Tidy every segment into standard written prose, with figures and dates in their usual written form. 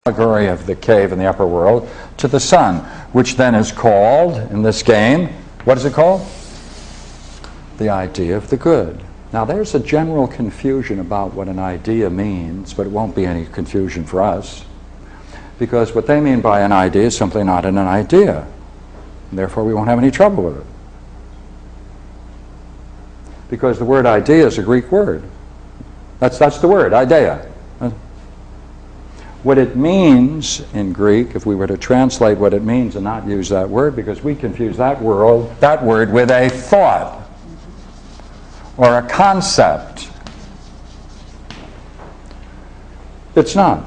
allegory of the cave in the upper world to the sun, which then is called, in this game, what is it called? The idea of the good. Now there's a general confusion about what an idea means, but it won't be any confusion for us, because what they mean by an idea is simply not an idea, and therefore we won't have any trouble with it. Because the word idea is a Greek word. That's the word, idea. What it means in Greek, if we were to translate what it means and not use that word, because we confuse that word with a thought or a concept. It's not.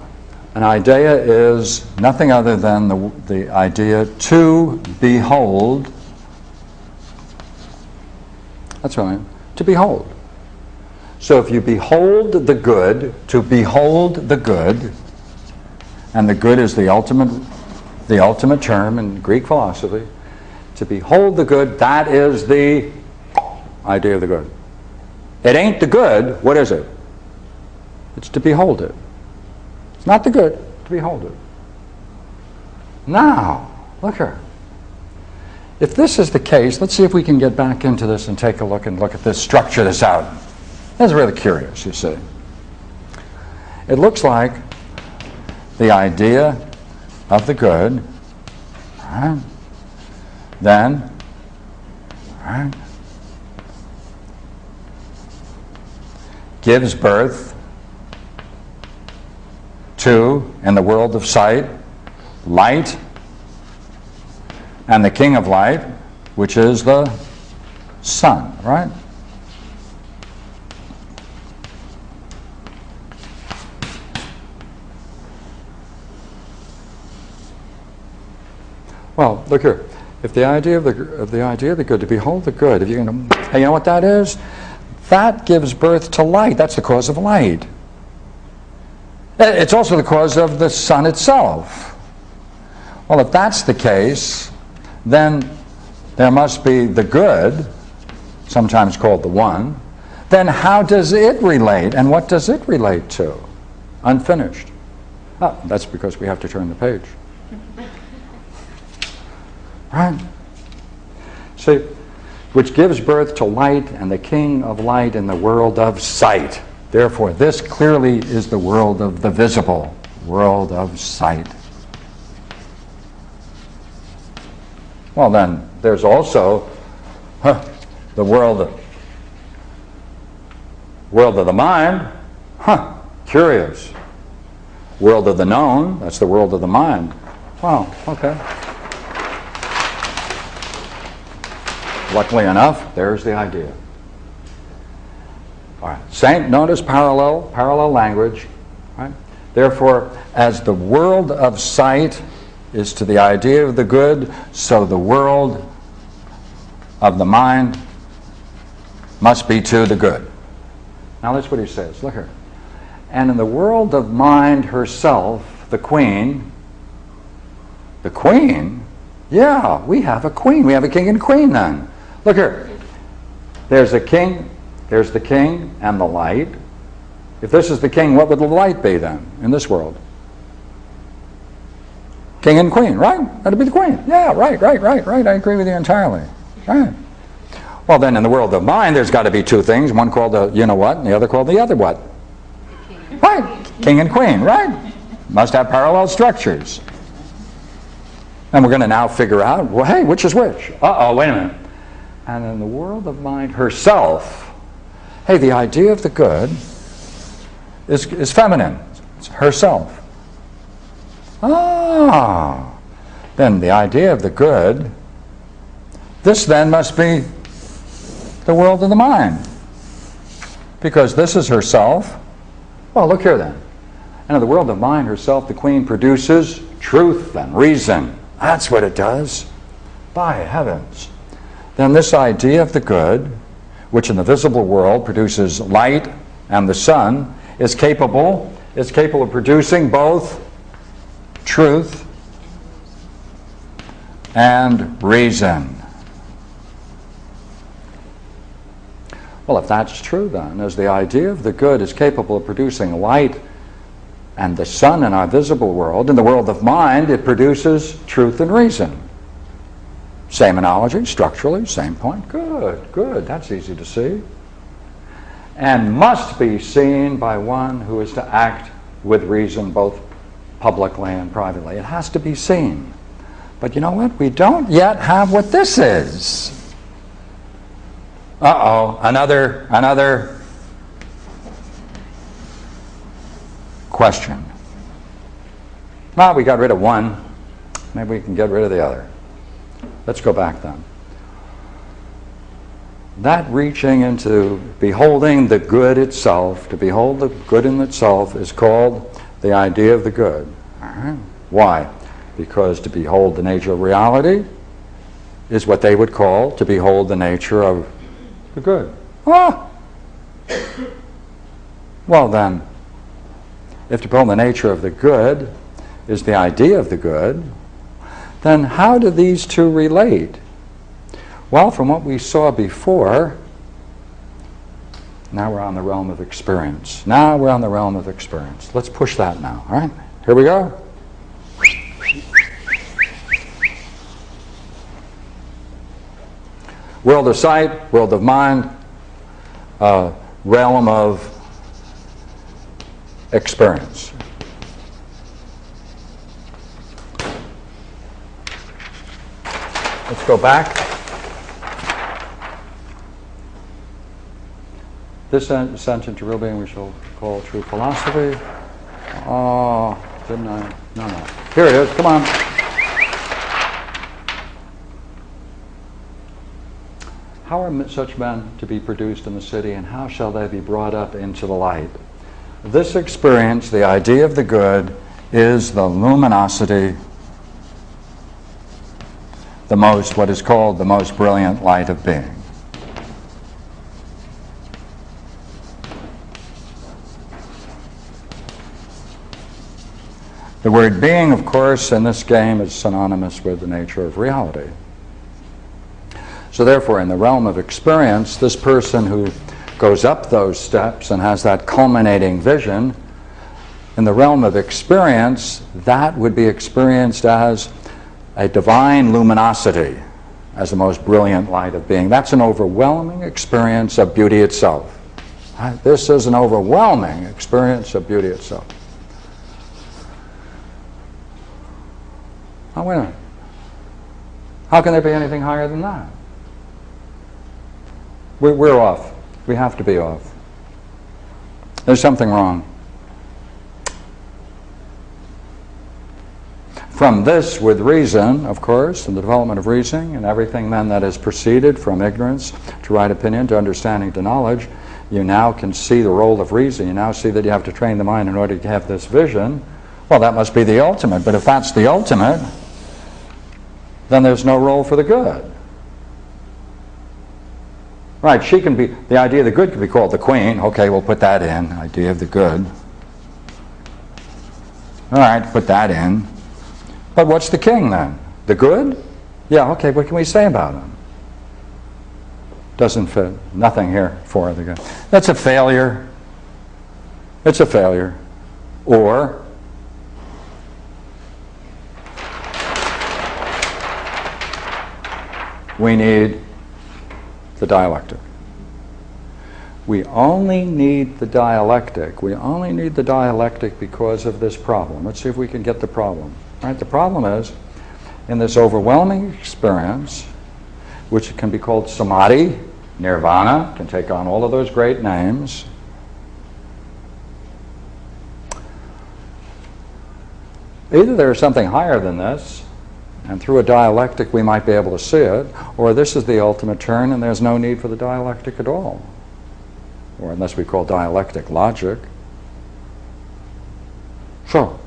An idea is nothing other than the idea to behold. That's what I mean. To behold. So if you behold the good, to behold the good, and the good is the ultimate term in Greek philosophy, to behold the good, that is the idea of the good. It ain't the good, what is it? It's to behold it. It's not the good, to behold it. Now, look here. If this is the case, let's see if we can get back into this and take a look at this, structure this out. That's really curious, you see. It looks like the idea of the good, right, then, right, gives birth to, in the world of sight, light, and the king of light, which is the sun, right? Well, look here. If the idea of the good, to behold the good, if you're going to, hey, you know what that is? That gives birth to light. That's the cause of light. It's also the cause of the sun itself. Well, if that's the case, then there must be the good, sometimes called the one. Then how does it relate, and what does it relate to? Unfinished. Oh, that's because we have to turn the page. Right? See, which gives birth to light and the king of light in the world of sight. Therefore, this clearly is the world of the visible, world of sight. Well, then, there's also the world of the mind. Curious. World of the known, that's the world of the mind. Wow, okay. Luckily enough, there's the idea. All right. Notice parallel language. Right? Therefore, as the world of sight is to the idea of the good, so the world of the mind must be to the good. Now that's what he says. Look here. And in the world of mind herself, the queen, yeah, we have a queen. We have a king and queen then. Look here. There's a king, there's the king and the light. If this is the king, what would the light be then in this world? King and queen, right? That'd be the queen. Yeah, right. I agree with you entirely. Right. Well, then in the world of mind, there's got to be two things. One called the you know what, and the other called the other what. Right. King and queen, right? Must have parallel structures. And we're going to now figure out, well, hey, which is which? Uh-oh, wait a minute. And in the world of mind herself, hey, the idea of the good is feminine. It's herself. Then the idea of the good, this then must be the world of the mind. Because this is herself. Well, look here then. And in the world of mind herself, the queen produces truth and reason. That's what it does. By heavens. Then this idea of the good, which in the visible world produces light and the sun, is capable of producing both truth and reason. Well, if that's true then, as the idea of the good is capable of producing light and the sun in our visible world. In the world of mind, it produces truth and reason. Same analogy, structurally, same point. Good, good, that's easy to see. And must be seen by one who is to act with reason both publicly and privately. It has to be seen. But you know what? We don't yet have what this is. Uh-oh, another question. Well, we got rid of one. Maybe we can get rid of the other. Let's go back then. That reaching into beholding the good itself, to behold the good in itself, is called the idea of the good. All right. Why? Because to behold the nature of reality is what they would call to behold the nature of the good. Ah! Well then, if to behold the nature of the good is the idea of the good, then how do these two relate? Well, from what we saw before, now we're on the realm of experience. Now we're on the realm of experience. Let's push that now, all right? Here we go. World of sight, world of mind, realm of experience. Let's go back. This ascension to real being we shall call true philosophy. Oh, didn't I? No. Here it is, come on. How are such men to be produced in the city, and how shall they be brought up into the light? This experience, the idea of the good, is the luminosity, what is called the most brilliant light of being. The word being, of course, in this game is synonymous with the nature of reality. So therefore, in the realm of experience, this person who goes up those steps and has that culminating vision, in the realm of experience, that would be experienced as a divine luminosity, as the most brilliant light of being. That's an overwhelming experience of beauty itself. This is an overwhelming experience of beauty itself. Oh, wait a minute. How can there be anything higher than that? We're off. We have to be off. There's something wrong. From this, with reason, of course, and the development of reasoning, and everything then that has proceeded from ignorance to right opinion to understanding to knowledge, you now can see the role of reason. You now see that you have to train the mind in order to have this vision. Well, that must be the ultimate. But if that's the ultimate, then there's no role for the good. Right, she can be, the idea of the good can be called the queen. Okay, we'll put that in, idea of the good. All right, put that in. But what's the king then? The good? Yeah, okay, what can we say about him? Doesn't fit. Nothing here for the good. That's a failure. It's a failure. Or we need the dialectic. We only need the dialectic. We only need the dialectic because of this problem. Let's see if we can get the problem. All right, the problem is, in this overwhelming experience, which can be called samadhi, nirvana, can take on all of those great names, either there's something higher than this, and through a dialectic we might be able to see it, or this is the ultimate turn and there's no need for the dialectic at all. Or unless we call dialectic logic. So,